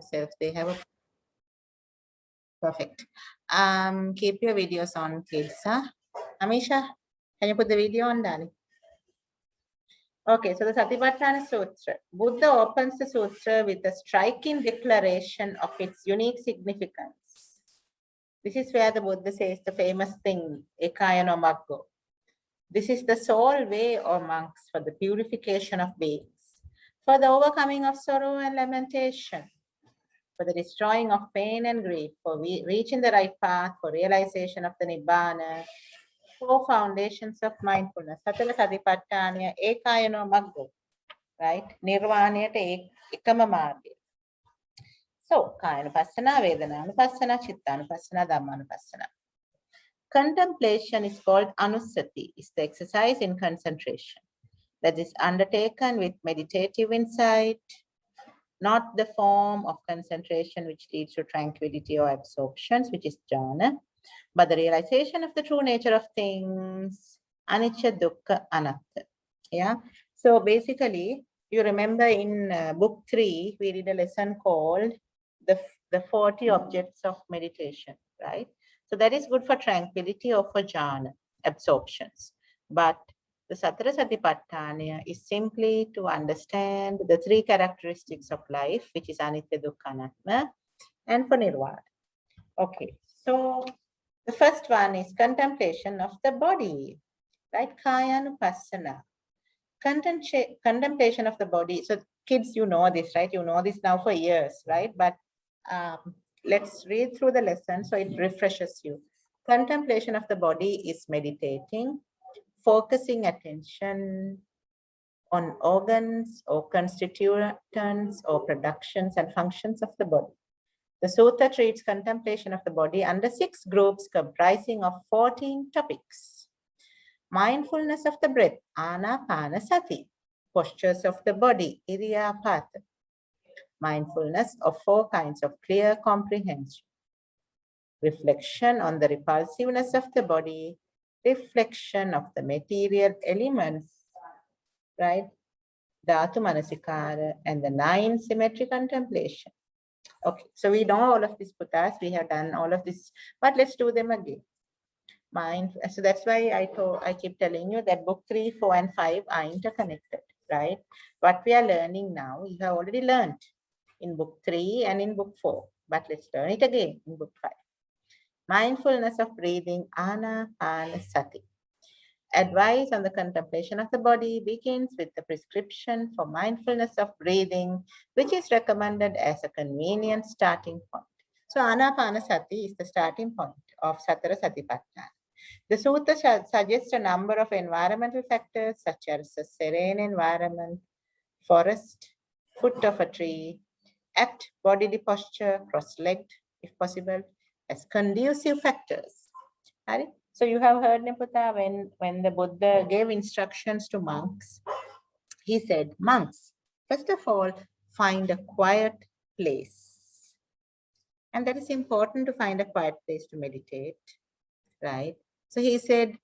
themselves. They have a perfect. Keep your videos on, kids. Huh? Amisha, can you put the video on, darling? Okay, so the Satipatthana Sutra. Buddha opens the sutra with a striking declaration of its unique significance. This is where the Buddha says the famous thing, Ekayano Maggo. This is the sole way, O monks, for the purification of beings, for the overcoming of sorrow and lamentation, for the destroying of pain and grief, for reaching the right path, for realization of the Nibbana, 4 foundations of mindfulness. Satara Satipatthana, Ekayano Maggo, right? Nirvanayata ekama margaya. So, Kayanupassana, Vedananupassana, Chittanupassana, Dhammanupassana. Contemplation is called Anusati, is the exercise in concentration that is undertaken with meditative insight, not the form of concentration which leads to tranquility or absorptions, which is jhana, but the realization of the true nature of things, anicca, dukkha, anatta. Yeah. So basically, you remember in book 3, we did a lesson called the 40 objects of meditation, right? So that is good for tranquility or for jhana, absorptions. But the Satara Satipatthana is simply to understand the 3 characteristics of life, which is anicca, dukkha, anatta, and for nirvana. Okay, so the first one is contemplation of the body, right? Kayanupassana. Contemplation of the body. So kids, you know this, right? You know this now for years, right? But let's read through the lesson so it refreshes you. Contemplation of the body is meditating, focusing attention on organs or constituents or productions and functions of the body. The sutta treats contemplation of the body under 6 groups comprising of 14 topics. Mindfulness of the breath, anapanasati. Postures of the body, iryapata. Mindfulness of 4 kinds of clear comprehension. Reflection on the repulsiveness of the body, reflection of the material elements, right? Dhatu Manasikara, and the 9 symmetry contemplation. Okay, so we know all of these puttas, we have done all of this, but let's do them again. So that's why I keep telling you that book 3, 4, and 5 are interconnected, right? What we are learning now, you have already learned in book 3 and in book 4, but let's learn it again in book 5. Mindfulness of breathing, anapanasati. Advice on the contemplation of the body begins with the prescription for mindfulness of breathing, which is recommended as a convenient starting point. So anapanasati is the starting point of Satara Satipatthana. The sutta suggests a number of environmental factors such as a serene environment, forest, foot of a tree, apt bodily posture, cross-legged if possible, as conducive factors. Right? So you have heard, Nipata, when the Buddha gave instructions to monks, he said, monks, first of all, find a quiet place. And that is important to find a quiet place to meditate, right? So he said,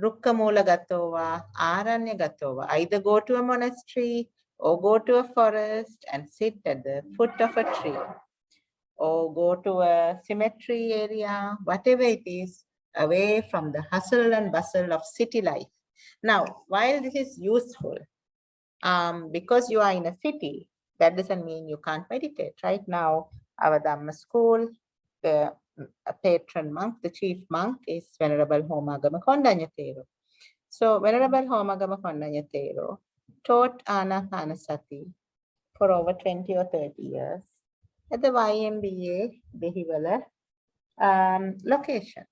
Rukkamula Gatova, Aranya Gatova. Either go to a monastery or go to a forest and sit at the foot of a tree, or go to a cemetery area, whatever it is, away from the hustle and bustle of city life. Now, while this is useful, because you are in a city, that doesn't mean you can't meditate. Right now, our Dhamma school, the patron monk, the chief monk is Venerable Homagama Kondanya Thero. So Venerable Homagama Kondanya Thero taught Anapanasati for over 20 or 30 years at the YMBA Dehiwala location.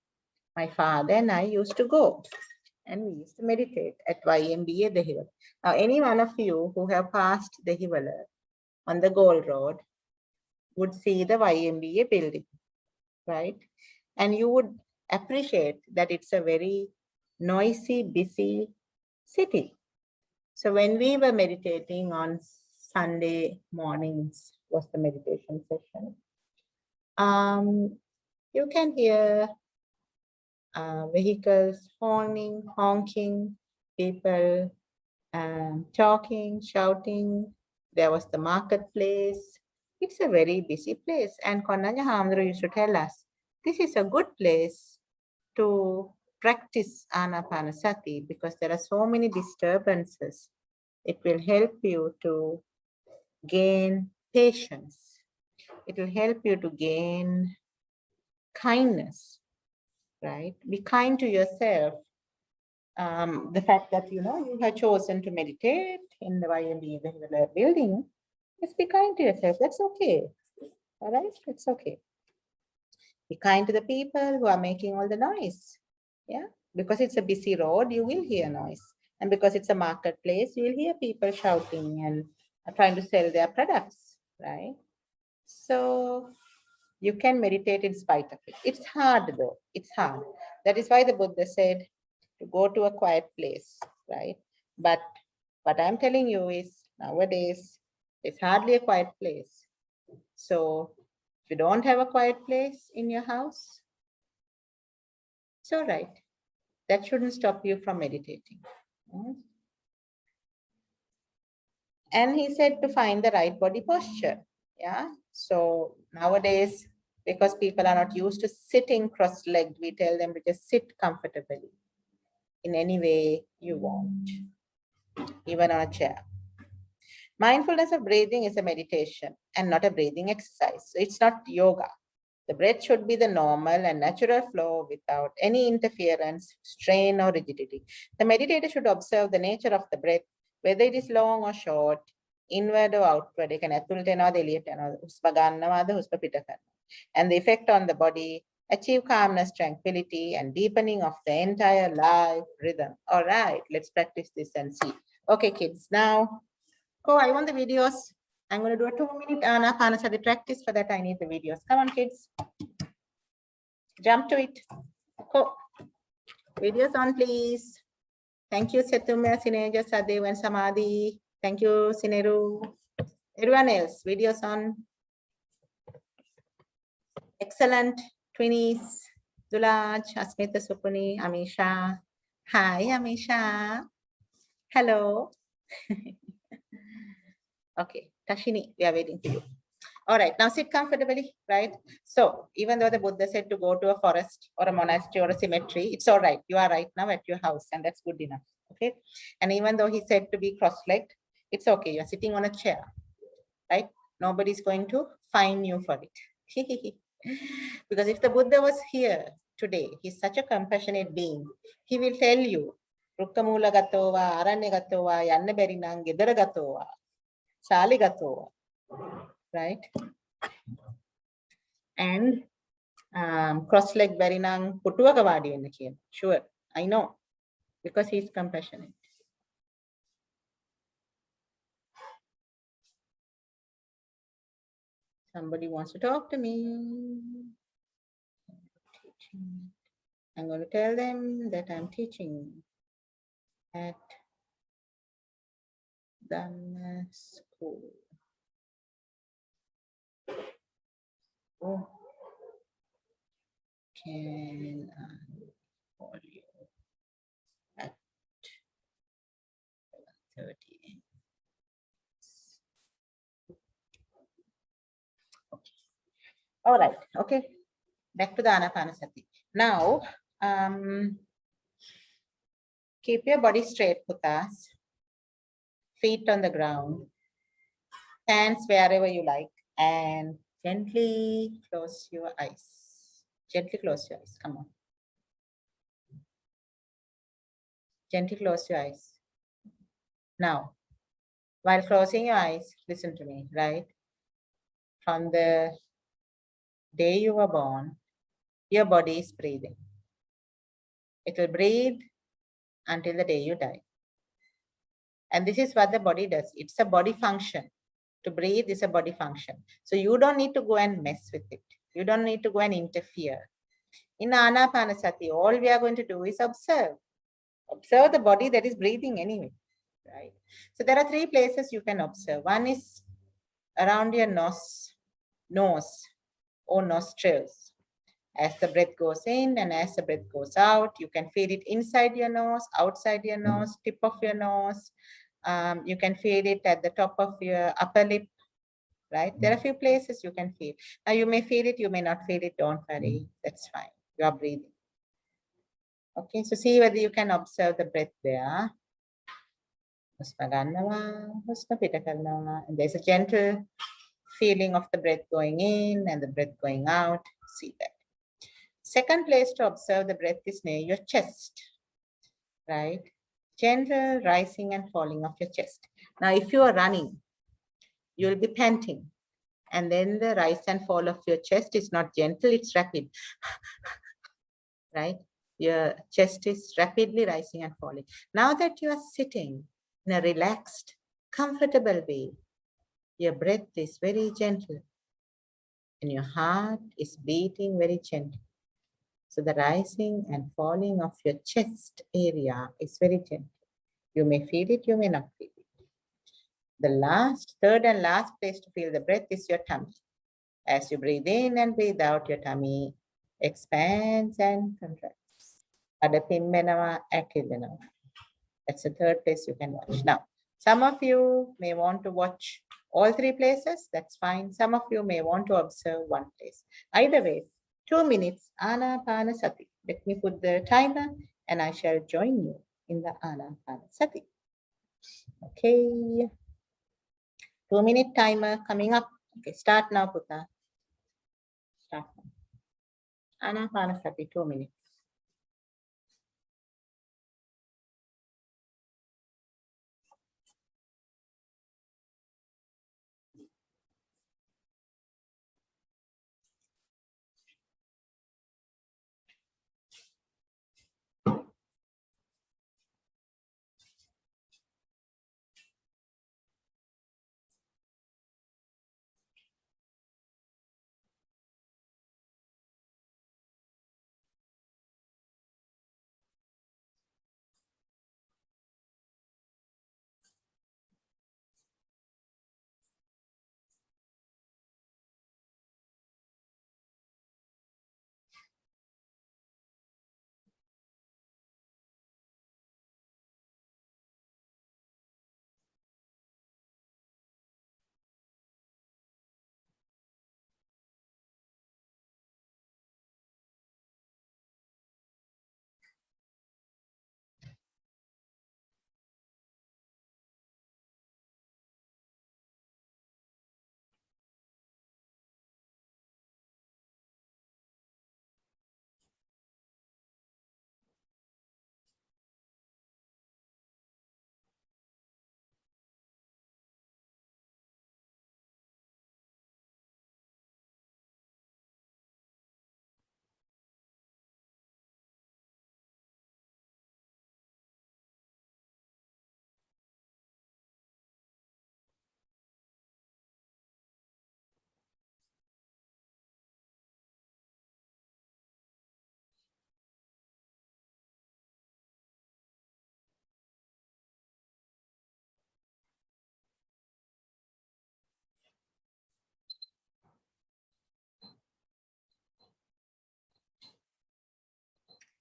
My father and I used to go and we used to meditate at YMBA Dehiwala. Now, any one of you who have passed Dehiwala on the Gold Road would see the YMBA building, right? And you would appreciate that it's a very noisy, busy city. So when we were meditating on Sunday mornings was the meditation session, you can hear vehicles horning, honking, people talking, shouting. There was the marketplace. It's a very busy place. And Konnaja Hamdru used to tell us, this is a good place to practice Anapanasati because there are so many disturbances. It will help you to gain patience. It will help you to gain kindness, right? Be kind to yourself. The fact that, you have chosen to meditate in the YMB vehicular building, just be kind to yourself. That's okay. All right, it's okay. Be kind to the people who are making all the noise. Yeah, because it's a busy road, you will hear noise. And because it's a marketplace, you will hear people shouting and trying to sell their products, right? So you can meditate in spite of it. It's hard though, it's hard. That is why the Buddha said to go to a quiet place, right? But what I'm telling you is nowadays, it's hardly a quiet place. So if you don't have a quiet place in your house, it's all right. That shouldn't stop you from meditating. And he said to find the right body posture. Yeah. So nowadays, because people are not used to sitting cross-legged, we tell them to just sit comfortably in any way you want, even on a chair. Mindfulness of breathing is a meditation and not a breathing exercise. So it's not yoga. The breath should be the normal and natural flow without any interference, strain, or rigidity. The meditator should observe the nature of the breath, whether it is long or short, inward or outward. And the effect on the body, achieve calmness, tranquility, and deepening of the entire life rhythm. All right, let's practice this and see. Okay, kids, now, I want the videos. I'm going to do a 2-minute Anapanasati practice. For that, I need the videos. Come on, kids. Jump to it. Go. Videos on, please. Thank you, Setumya, Sineja, Sadev, and Samadhi. Thank you, Sineru. Everyone else, videos on. Excellent. Twinnies. Dulaj, Asmita, Supuni, Amisha. Hi, Amisha. Hello. Okay, Tashini, we are waiting for you. All right, now sit comfortably, right? So even though the Buddha said to go to a forest or a monastery or a cemetery, it's all right. You are right now at your house and that's good enough, okay? And even though he said to be cross-legged, it's okay. You're sitting on a chair, right? Nobody's going to fine you for it. Because if the Buddha was here today, he's such a compassionate being. He will tell you, Rukkamula gatova, Aranya gatova, Yanna berinang, Gedara gatova, Sali gatova, right? And cross-leg berinang putuwaga wadi wenna kiyana. Sure, I know, because he's compassionate. Somebody wants to talk to me. I'm going to tell them that I'm teaching at Dhamma school. Oh. Can I call you at 30? Okay. All right. Okay. Back to the Anapanasati. Now, keep your body straight, Putas. Feet on the ground. Hands wherever you like. And gently close your eyes. Gently close your eyes. Come on. Gently close your eyes. Now, while closing your eyes, listen to me, right? From the day you were born, your body is breathing. It will breathe until the day you die. And this is what the body does. It's a body function. To breathe is a body function. So you don't need to go and mess with it. You don't need to go and interfere. In Anapanasati, all we are going to do is observe. Observe the body that is breathing anyway, right? So there are 3 places you can observe. One is around your nose or nostrils. As the breath goes in and as the breath goes out, you can feel it inside your nose, outside your nose, tip of your nose. You can feel it at the top of your upper lip, right? There are a few places you can feel. Now you may feel it, you may not feel it, don't worry, that's fine. You are breathing. Okay, so see whether you can observe the breath there. And there's a gentle feeling of the breath going in and the breath going out. See that. Second place to observe the breath is near your chest, right? Gentle rising and falling of your chest. Now, if you are running, you'll be panting. And then the rise and fall of your chest is not gentle, it's rapid, right? Your chest is rapidly rising and falling. Now that you are sitting in a relaxed, comfortable way, your breath is very gentle and your heart is beating very gently. So the rising and falling of your chest area is very gentle. You may feel it, you may not feel it. The third and last place to feel the breath is your tummy. As you breathe in and breathe out, your tummy expands and contracts. That's the third place you can watch. Now, some of you may want to watch all three places. That's fine. Some of you may want to observe one place. Either way, 2 minutes, Anapanasati. Let me put the timer and I shall join you in the Anapanasati. Okay. 2-minute timer coming up. Okay, start now, Putta. Start now. Anapanasati, 2 minutes.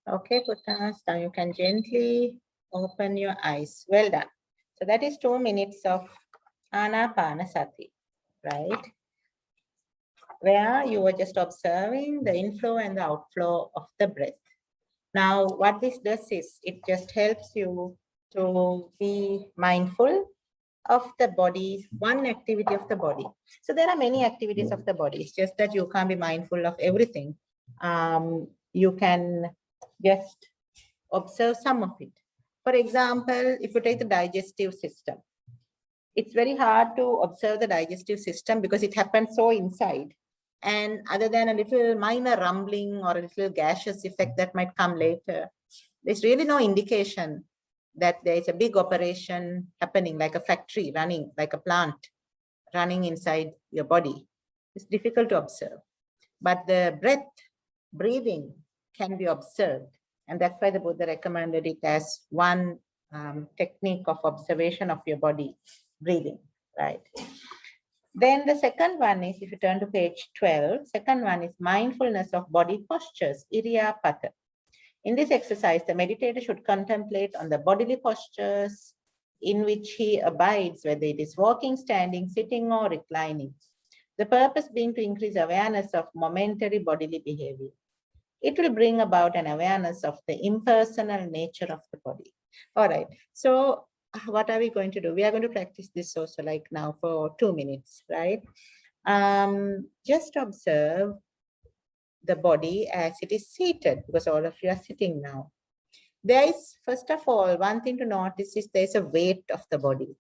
Okay, Putta, now you can gently open your eyes. Well done. So that is 2 minutes of Anapanasati, right? Where you were just observing the inflow and the outflow of the breath. Now, what this does is it just helps you to be mindful of the body, one activity of the body. So there are many activities of the body. It's just that you can't be mindful of everything. You can just observe some of it. For example, if you take the digestive system, it's very hard to observe the digestive system because it happens so inside. And other than a little minor rumbling or a little gaseous effect that might come later, there's really no indication that there is a big operation happening, like a factory running, like a plant running inside your body. It's difficult to observe. But the breath, breathing can be observed. And that's why the Buddha recommended it as one technique of observation of your body, breathing, right? Then the second one is, if you turn to page 12, second one is mindfulness of body postures, Iriyapata. In this exercise, the meditator should contemplate on the bodily postures in which he abides, whether it is walking, standing, sitting, or reclining. The purpose being to increase awareness of momentary bodily behavior. It will bring about an awareness of the impersonal nature of the body. All right. So what are we going to do? We are going to practice this also like now for 2 minutes, right? Just observe the body as it is seated, because all of you are sitting now. There is, first of all, one thing to notice is there's a weight of the body.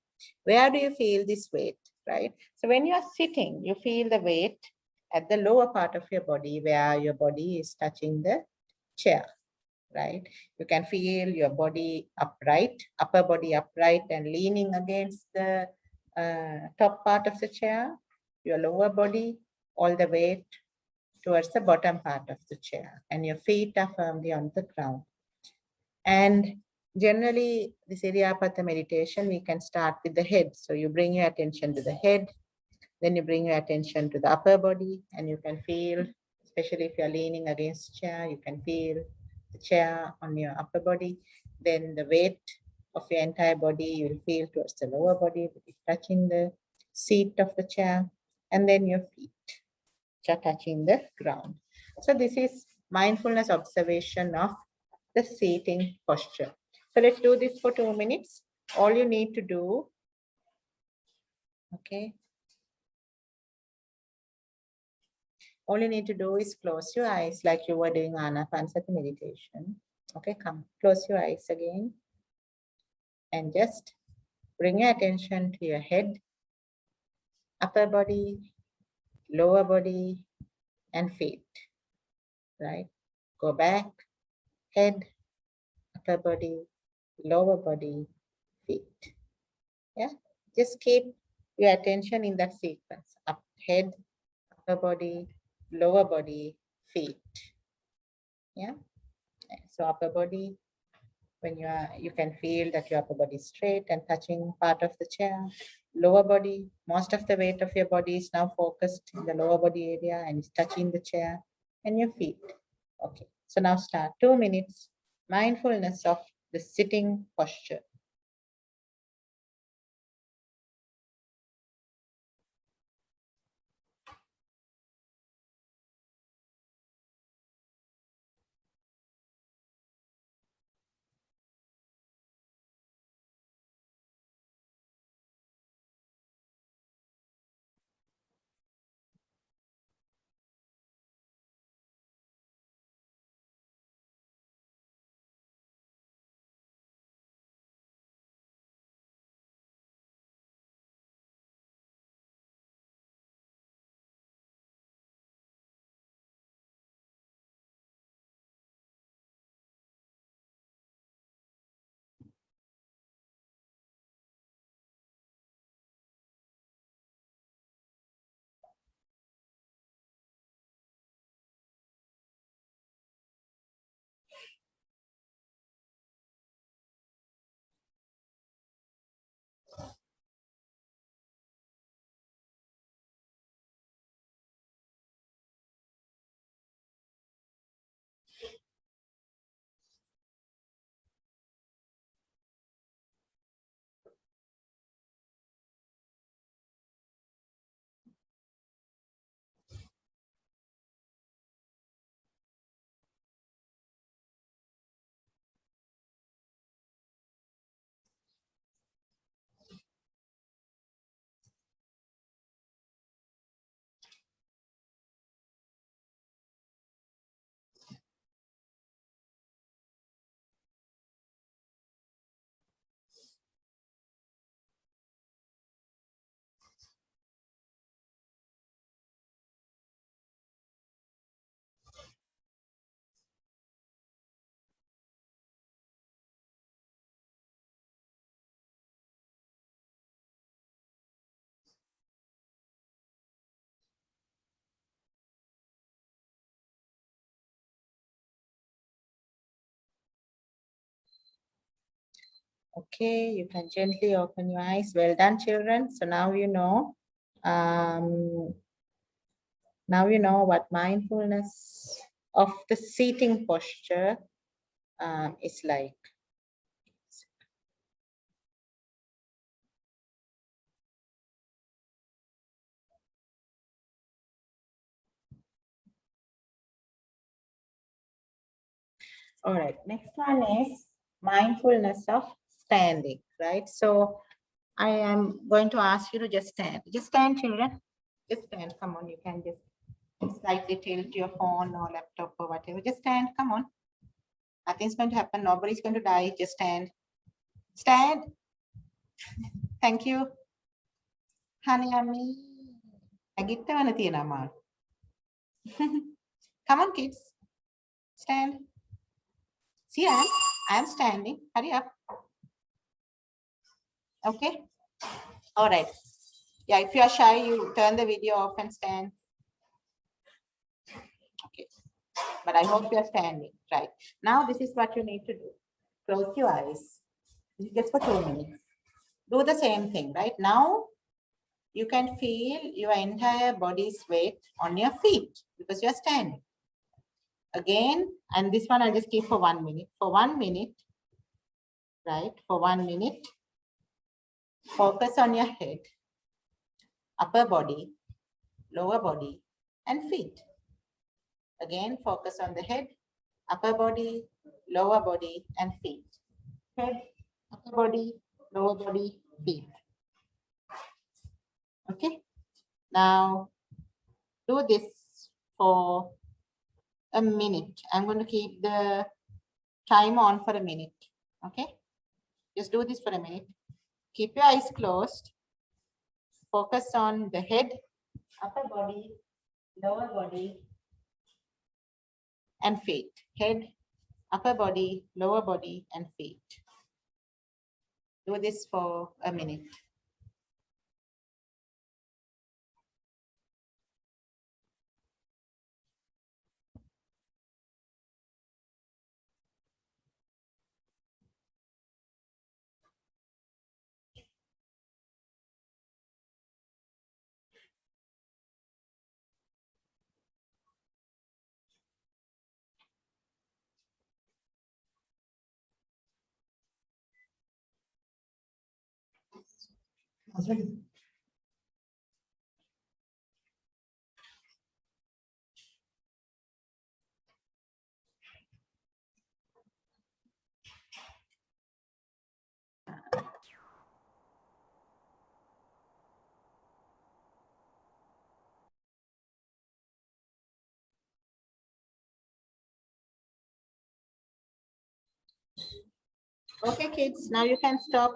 Where do you feel this weight, right? So when you are sitting, you feel the weight at the lower part of your body where your body is touching the chair, right? You can feel your body upright, upper body upright and leaning against the top part of the chair, your lower body, all the weight towards the bottom part of the chair, and your feet are firmly on the ground. And generally, this Iryapatha meditation, we can start with the head. So you bring your attention to the head, then you bring your attention to the upper body, and you can feel, especially if you're leaning against chair, you can feel the chair on your upper body. Then the weight of your entire body, you will feel towards the lower body, touching the seat of the chair, and then your feet touching the ground. So this is mindfulness observation of the seating posture. So let's do this for 2 minutes. All you need to do, okay, all you need to do is close your eyes like you were doing Anapanasati meditation. Okay, come, close your eyes again and just bring your attention to your head, upper body, lower body, and feet, right? Go back, head, upper body, lower body, feet. Yeah, just keep your attention in that sequence. Up, head, upper body, lower body, feet. Yeah, so upper body, when you can feel that your upper body is straight and touching part of the chair. Lower body, most of the weight of your body is now focused in the lower body area and is touching the chair and your feet. Okay, so now start 2 minutes mindfulness of the sitting posture. Okay, you can gently open your eyes. Well done, children. So now you know. Um, now you know what mindfulness of the seating posture is like. All right, next one is mindfulness of standing, right? So I am going to ask you to just stand. Just stand, children. Just stand. Come on, you can just slightly tilt your phone or laptop or whatever. Just stand. Come on. Nothing's going to happen. Nobody's going to die. Just stand. Stand. Thank you. Honey, Ami. Agitavana tiyanama. Come on, kids. Stand. See, I am standing. Hurry up. Okay. All right. Yeah, if you are shy, you turn the video off and stand. Okay. But I hope you are standing. Right. Now, this is what you need to do. Close your eyes. This is just for 2 minutes. Do the same thing, right? Now, you can feel your entire body's weight on your feet because you're standing. Again, and this one I'll just keep for 1 minute. For 1 minute, right? For 1 minute, focus on your head, upper body, lower body, and feet. Again, focus on the head, upper body, lower body, and feet. Head, upper body, lower body, feet. Okay. Now, do this for a minute. I'm going to keep the timer on for a minute. Okay. Just do this for a minute. Keep your eyes closed. Focus on the head, upper body, lower body, and feet. Head, upper body, lower body, and feet. Do this for a minute. Okay, kids, now you can stop.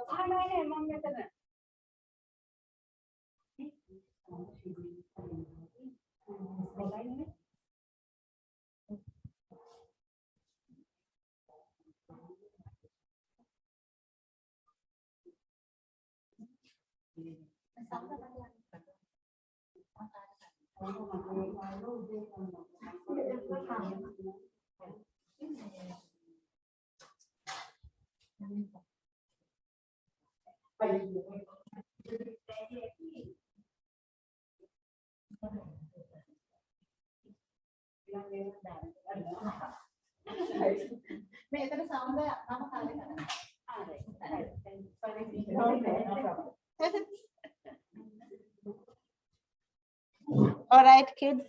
All right, kids.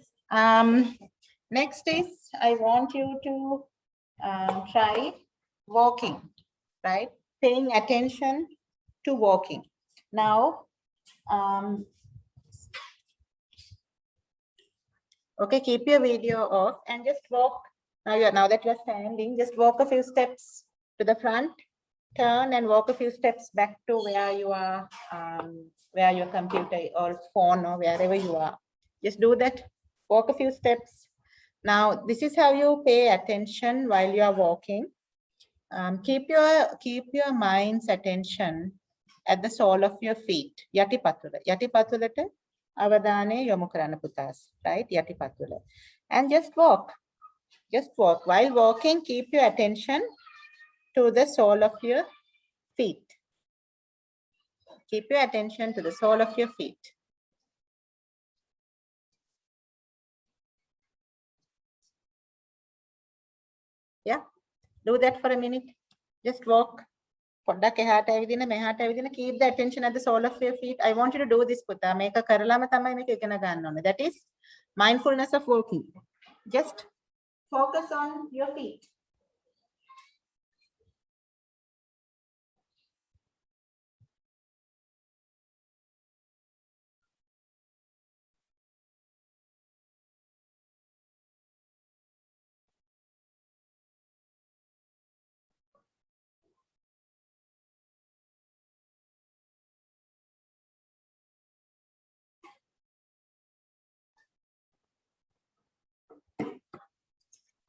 Next is I want you to try walking, right? Paying attention to walking. Now, okay, keep your video off and just walk. Now that you're standing, just walk a few steps to the front, turn and walk a few steps back to where you are, where your computer or phone or wherever you are. Just do that. Walk a few steps. Now, this is how you pay attention while you are walking. Keep your mind's attention at the sole of your feet. Yatipatula. Yatipatulata avadane yomu karana putas. Right? Yatipatula. And just walk. Just walk. While walking, keep your attention to the sole of your feet. Keep your attention to the sole of your feet. Yeah, do that for a minute. Just walk. Keep the attention at the sole of your feet. I want you to do this, Puta. That is mindfulness of walking. Just focus on your feet.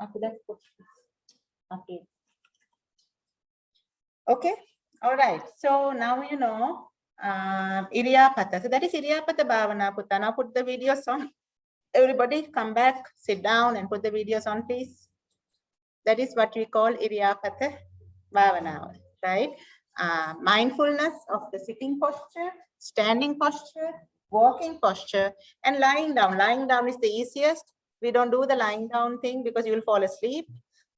After that, okay. Okay. All right. So now you know Iriyapata. So that is Iriyapata Bhavana Putta. Now put the videos on. Everybody come back, sit down and put the videos on, please. That is what we call Iriyapata Bhavana, right? Mindfulness of the sitting posture, standing posture, walking posture, and lying down. Lying down is the easiest. We don't do the lying down thing because you will fall asleep.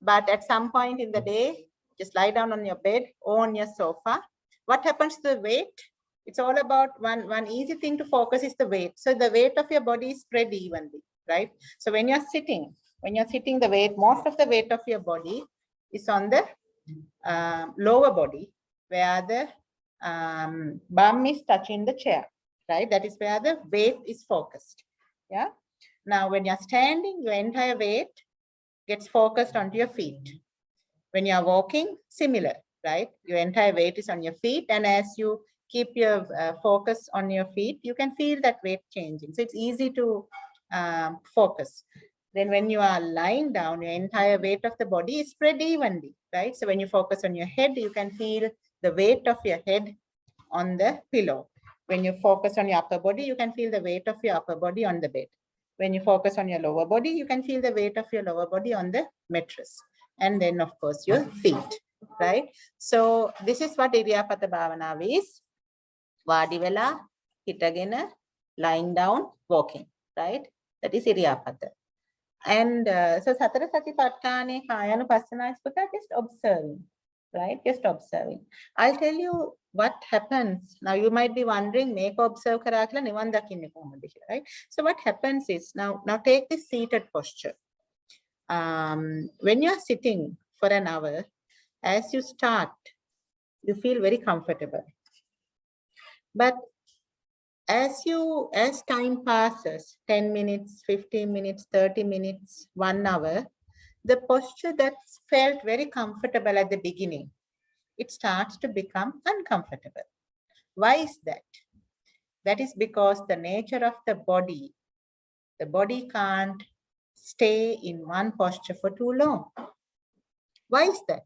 But at some point in the day, just lie down on your bed or on your sofa. What happens to the weight? It's all about one easy thing to focus is the weight. So the weight of your body is spread evenly, right? So when you're sitting, the weight, most of the weight of your body is on the lower body, where the bum is touching the chair, right? That is where the weight is focused. Yeah. Now, when you're standing, your entire weight gets focused onto your feet. When you're walking, similar, right? Your entire weight is on your feet, and as you keep your focus on your feet, you can feel that weight changing. So it's easy to focus. Then when you are lying down, your entire weight of the body is spread evenly, right? So when you focus on your head, you can feel the weight of your head on the pillow. When you focus on your upper body, you can feel the weight of your upper body on the bed. When you focus on your lower body, you can feel the weight of your lower body on the mattress. And then of course your feet, right? So this is what Iriyapata Bhavana is. Vadi vela, hitagena, lying down, walking, right? That is Iriyapata. And so Satara Satipatthane Kayanupassana is just observing, right? Just observing. I'll tell you what happens. Now you might be wondering, make observe karakala nivan dakinne kohomada, right? So what happens is, now take this seated posture. When you're sitting for an hour, as you start, you feel very comfortable. But as time passes, 10 minutes, 15 minutes, 30 minutes, 1 hour, the posture that felt very comfortable at the beginning, it starts to become uncomfortable. Why is that? That is because the nature of the body can't stay in one posture for too long. Why is that?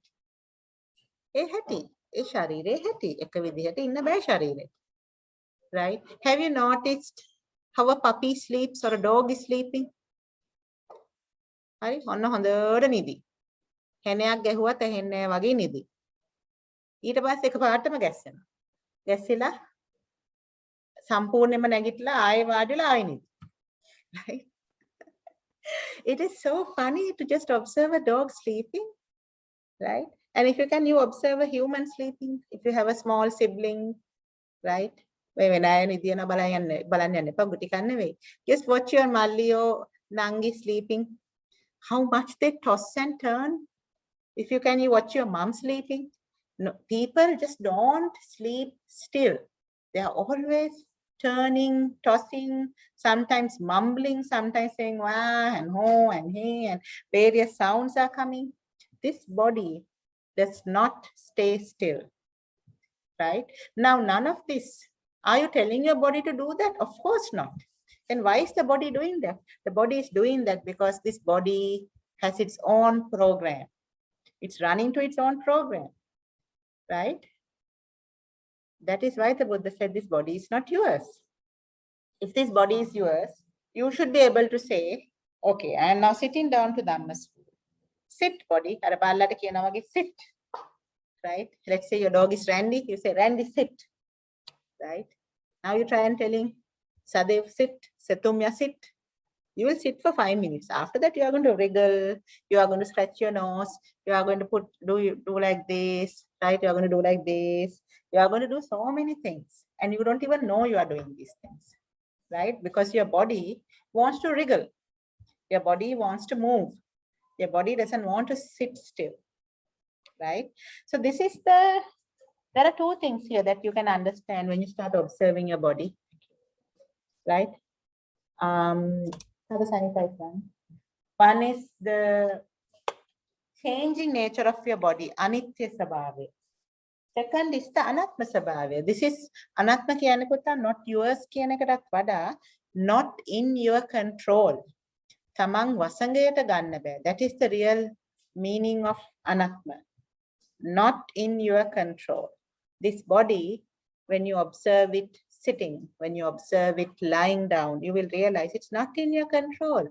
Right? Have you noticed how a puppy sleeps or a dog is sleeping? හරි ඔන්න හොඳට නිදි. හැනයක් ගැහුවත් ඇහෙන්නේ නැහැ වගේ නිදි. ඊට පස්සේ එකපාරටම ගැස්සෙනවා. ගැස්සිලා සම්පූර්ණයෙන්ම නැගිටලා ආයෙ වාඩිලා ආයෙ නිදි. Right? It is so funny to just observe a dog sleeping, right? And if you can, you observe a human sleeping. If you have a small sibling, right? When I නිදියන බලන්න යන්න එපා ගුටි කන්න වෙයි. Just watch your මල්ලි or නංගි sleeping. How much they toss and turn. If you can, you watch your mom sleeping. No, people just don't sleep still. They are always turning, tossing, sometimes mumbling, sometimes saying wah and ho and he, and various sounds are coming. This body does not stay still, right? Now, none of this. Are you telling your body to do that? Of course not. And why is the body doing that? The body is doing that because this body has its own program. It's running to its own program, right? That is why the Buddha said this body is not yours. If this body is yours, you should be able to say, okay, I am now sitting down to Dhamma school. Sit, body. Sit. Right? Let's say your dog is Randy. You say, Randy, sit. Right? Now you try and telling Sadev, sit. Setumya, sit. You will sit for 5 minutes. After that, you are going to wriggle. You are going to scratch your nose. You are going to do like this, right? You are going to do like this. You are going to do so many things, and you don't even know you are doing these things, right? Because your body wants to wriggle. Your body wants to move. Your body doesn't want to sit still, right? So this is there are two things here that you can understand when you start observing your body, right? One is the changing nature of your body, anitya sabhavya. Second is the anatma sabhavya. This is anatma kiyanne not yours kiyana ekatat wada, not in your control. Tamang wasangayata ganna baya. That is the real meaning of anatma. Not in your control. This body, when you observe it sitting, when you observe it lying down, you will realize it's not in your control.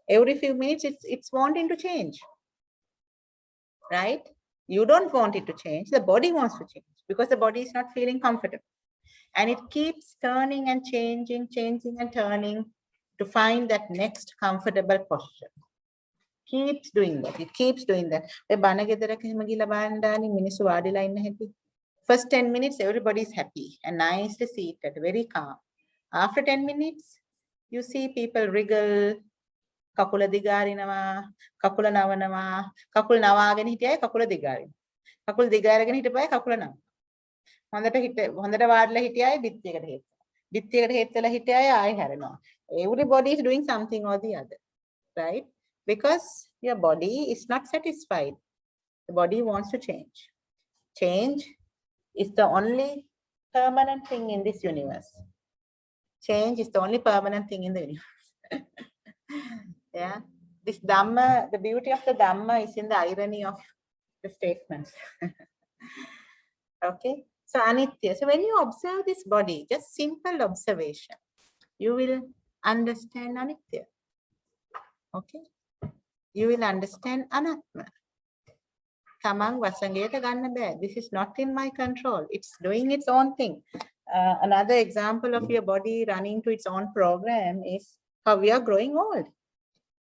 Every few minutes, it's wanting to change, right? You don't want it to change. The body wants to change because the body is not feeling comfortable. And it keeps turning and changing and turning to find that next comfortable posture. Keeps doing that. It keeps doing that. First 10 minutes, everybody is happy and nicely seated, very calm. After 10 minutes, you see people wriggle, kakula digarinawa, kakula nawanawa, kakul nawaගෙන හිටියයි kakula digarin. Kakul digarගෙන හිටපයි kakula nawa. හොඳට වාඩිලා හිටියයි බිත්තියකට හේත්. බිත්තියකට හේත් වෙලා හිටියයි ආයෙ හැරෙනවා. Everybody is doing something or the other, right? Because your body is not satisfied. The body wants to change. Change is the only permanent thing in this universe. Change is the only permanent thing in the universe. Yeah. This Dhamma, the beauty of the Dhamma is in the irony of the statements. Okay. So Anitya. So when you observe this body, just simple observation, you will understand Anitya. Okay. You will understand Anatma. Tamang wasangeta ganna baya. This is not in my control. It's doing its own thing. Another example of your body running to its own program is how we are growing old.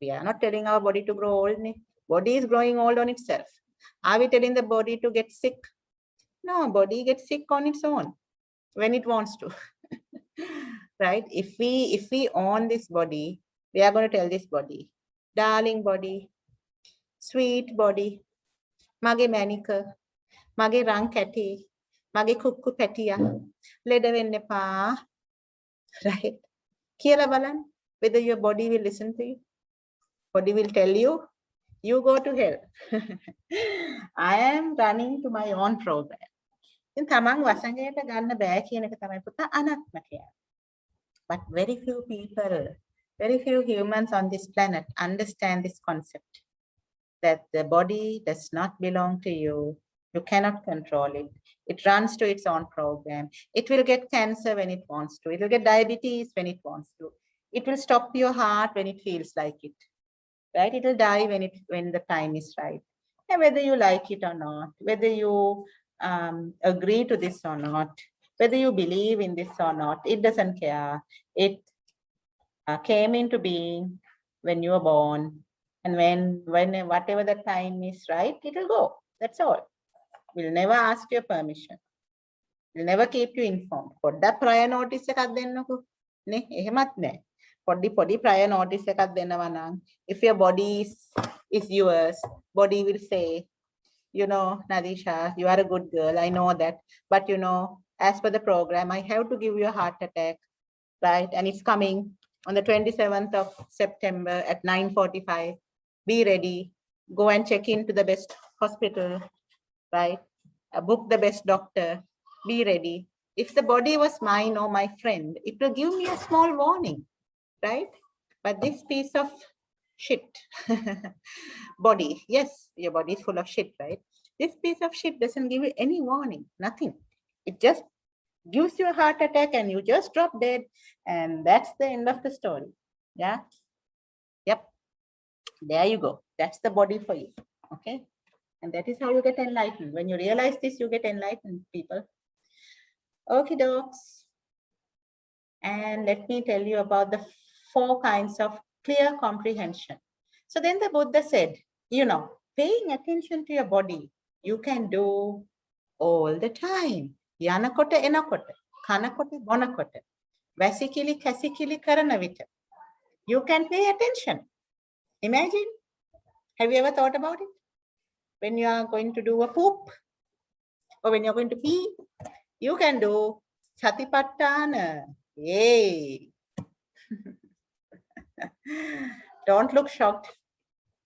We are not telling our body to grow old. Body is growing old on itself. Are we telling the body to get sick? No, body gets sick on its own when it wants to. Right? If we own this body, we are going to tell this body, darling body, sweet body, mage manicure, mage rang kati, mage kukku petiya, leda wenna epa. Right? Kiyala balan whether your body will listen to you. Body will tell you, you go to hell. I am running to my own program. In Tamang wasangeta ganna baya කියන එක තමයි පුතා අනාත්ම කියන්නේ. But very few people, very few humans on this planet understand this concept that the body does not belong to you. You cannot control it. It runs to its own program. It will get cancer when it wants to. It will get diabetes when it wants to. It will stop your heart when it feels like it. Right? It will die when the time is right. And whether you like it or not, whether you agree to this or not, whether you believe in this or not, it doesn't care. It came into being when you were born, and when whatever the time is right, it will go. That's all. We'll never ask your permission. We'll never keep you informed. පොඩ්ඩක් prior notice එකක් දෙන්නකෝ. නේ එහෙමත් නැහැ. පොඩි prior notice එකක් දෙනවා නම්, if your body is yours, body will say, you know, Nadisha, you are a good girl, I know that, but you know, as per the program, I have to give you a heart attack, right? And it's coming on the 27th of September at 9:45. Be ready, go and check into the best hospital, right? Book the best doctor, be ready. If the body was mine or my friend, it will give me a small warning, right? But this piece of shit, body, yes, your body is full of shit, right? This piece of shit doesn't give you any warning, nothing. It just gives you a heart attack and you just drop dead, and that's the end of the story. Yeah. Yep. There you go. That's the body for you. Okay. And that is how you get enlightened. When you realize this, you get enlightened, people. Okay, dogs. And let me tell you about the 4 kinds of clear comprehension. So then the Buddha said, you know, paying attention to your body, you can do all the time. Yanakota enakota, kanakota bonakota, vasikili kasikili karanavita. You can pay attention. Imagine, have you ever thought about it? When you are going to do a poop or when you're going to pee, you can do Satipatthana. Yay! Don't look shocked.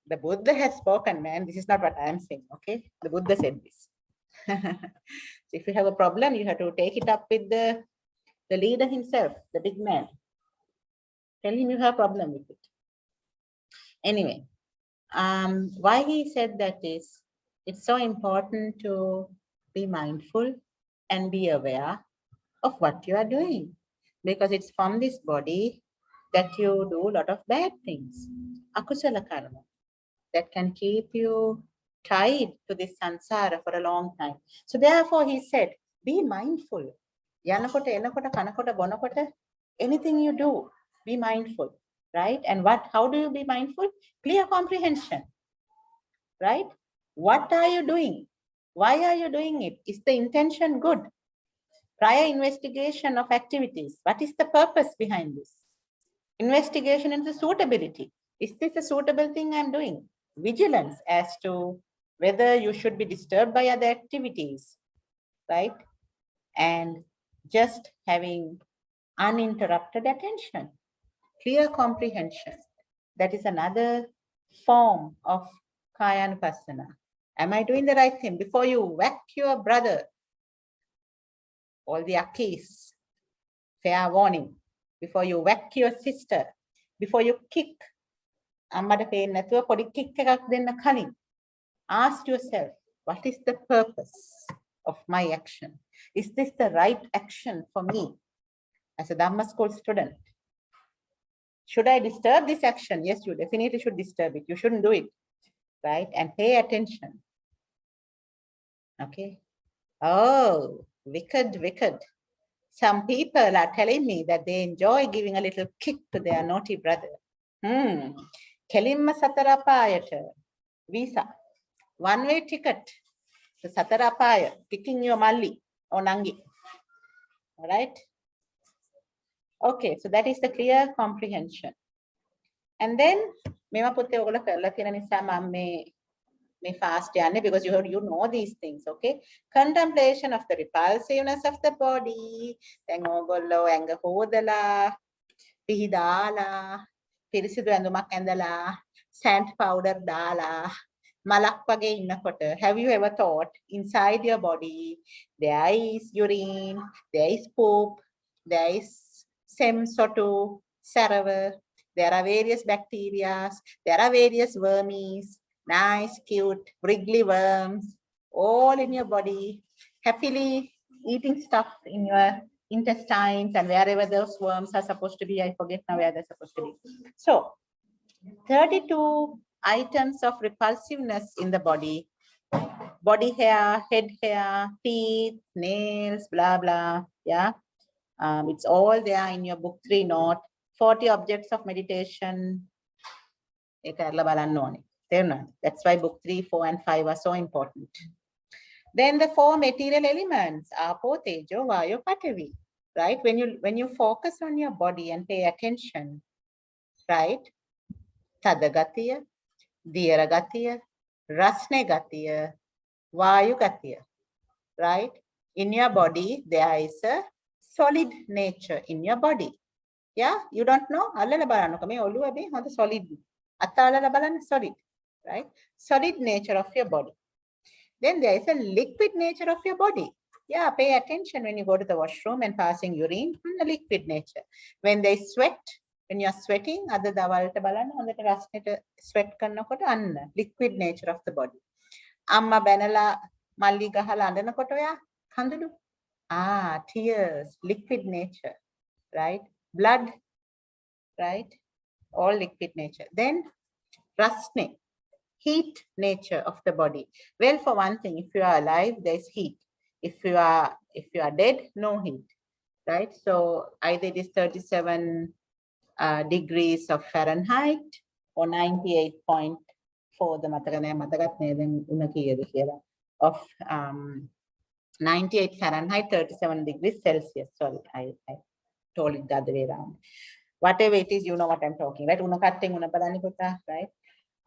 The Buddha has spoken, man. This is not what I am saying, okay? The Buddha said this. So if you have a problem, you have to take it up with the leader himself, the big man. Tell him you have a problem with it. Anyway, why he said that is, it's so important to be mindful and be aware of what you are doing, because it's from this body that you do a lot of bad things, akusala karma, that can keep you tied to this samsara for a long time. So therefore he said, be mindful. Yanakota, enakota, kanakota, bonakota, anything you do, be mindful, right? And how do you be mindful? Clear comprehension, right? What are you doing? Why are you doing it? Is the intention good? Prior investigation of activities. What is the purpose behind this? Investigation into suitability. Is this a suitable thing I'm doing? Vigilance as to whether you should be disturbed by other activities, right? And just having uninterrupted attention, clear comprehension. That is another form of Kayanupassana. Am I doing the right thing? Before you whack your brother, all the akis, fair warning. Before you whack your sister, before you kick, අම්මට පේන්නේ නැතුව පොඩි kick එකක් දෙන්න කලින්, ask yourself, what is the purpose of my action? Is this the right action for me as a Dhamma school student? Should I disturb this action? Yes, you definitely should disturb it. You shouldn't do it, right? And pay attention. Okay. Oh, wicked. Some people are telling me that they enjoy giving a little kick to their naughty brother. Kelimma satarapayata visa. One-way ticket to satarapaya, kicking your malli or nangi. All right. Okay, so that is the clear comprehension. And then, mema putte ogala karala thiyena nisa mම me fast yanne, because you know these things, okay? Contemplation of the repulsiveness of the body. Then ogollo ඇඟ හොදලා, පිහිදාලා, පිරිසිදු ඇඳුමක් ඇඳලා, sand powder දාලා, මලක් වගේ ඉන්නකොට, have you ever thought inside your body there is urine, there is poop, there is sem sotu, sarava, there are various bacteria, there are various wormies, nice, cute, wriggly worms, all in your body, happily eating stuff in your intestines and wherever those worms are supposed to be. I forget now where they're supposed to be. So, 32 items of repulsiveness in the body hair, head hair, teeth, nails, blah, blah. Yeah. It's all there in your book 3 note. 40 objects of meditation. That's why book 3, 4, and 5 are so important. Then the 4 material elements, Apo, Tejo, Vayu, Patavi. Right? When you focus on your body and pay attention, right? Tada Gatiya, Diyara Gatiya, Rasne Gatiya, Vayu Gatiya. Right? In your body, there is a solid nature in your body. Yeah, you don't know? Allala balanaka me oluwa be honda solid. Attalala balanna solid, right? Solid nature of your body. Then there is a liquid nature of your body. Yeah, pay attention when you go to the washroom and passing urine, the liquid nature. When they sweat, when you are sweating, ada dawalata balanna hondata rasneta sweat karnakota anna liquid nature of the body. Amma banala malli gahala andanakota oya kandulu. Tears, liquid nature, right? Blood, right? All liquid nature. Then rasne, heat nature of the body. Well, for one thing, if you are alive, there's heat. If you are dead, no heat, right? So either it is 37 degrees of Fahrenheit or 98.4 of 98 Fahrenheit, 37 degrees Celsius. Sorry, I told it the other way around. Whatever it is, you know what I'm talking, right? Right?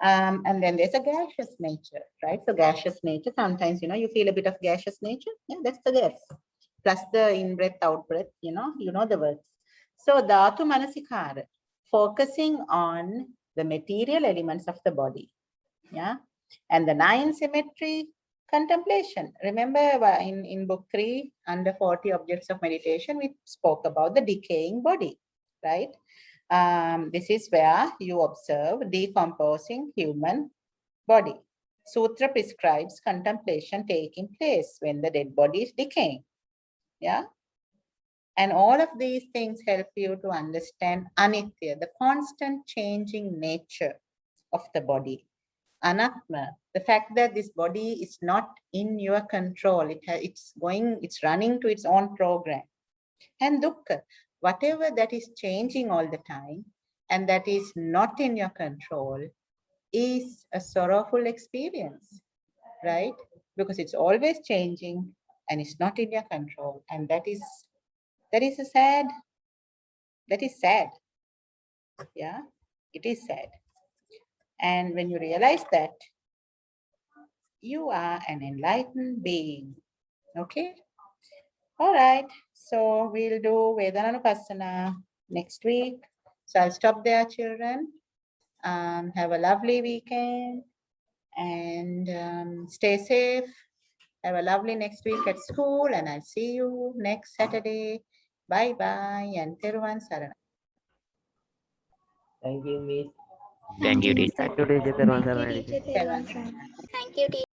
And then there's a gaseous nature, right? So gaseous nature, sometimes, you feel a bit of gaseous nature. Yeah, that's the gas. Plus the in-breath, out-breath, you know the words. So Dhatu Manasikara, focusing on the material elements of the body. Yeah. And the 9 symmetry, contemplation. Remember in book 3, under 40 objects of meditation, we spoke about the decaying body, right? This is where you observe decomposing human body. Sutra prescribes contemplation taking place when the dead body is decaying. Yeah. And all of these things help you to understand anitya, the constant changing nature of the body. Anatma, the fact that this body is not in your control, it's running to its own program. And dukkha, whatever that is changing all the time and that is not in your control is a sorrowful experience, right? Because it's always changing and it's not in your control. And that is sad. Yeah, it is sad. And when you realize that, you are an enlightened being. Okay? All right. So we'll do Vedananupassana next week. So I'll stop there, children. Have a lovely weekend and stay safe. Have a lovely next week at school, and I'll see you next Saturday. Bye-bye and Thiruvan Sarana. Thank you, Miss. Thank you, teacher. Thank you, teacher. Thank you, Thank you, teacher. Thiruvan Thank you, Sarana. teacher.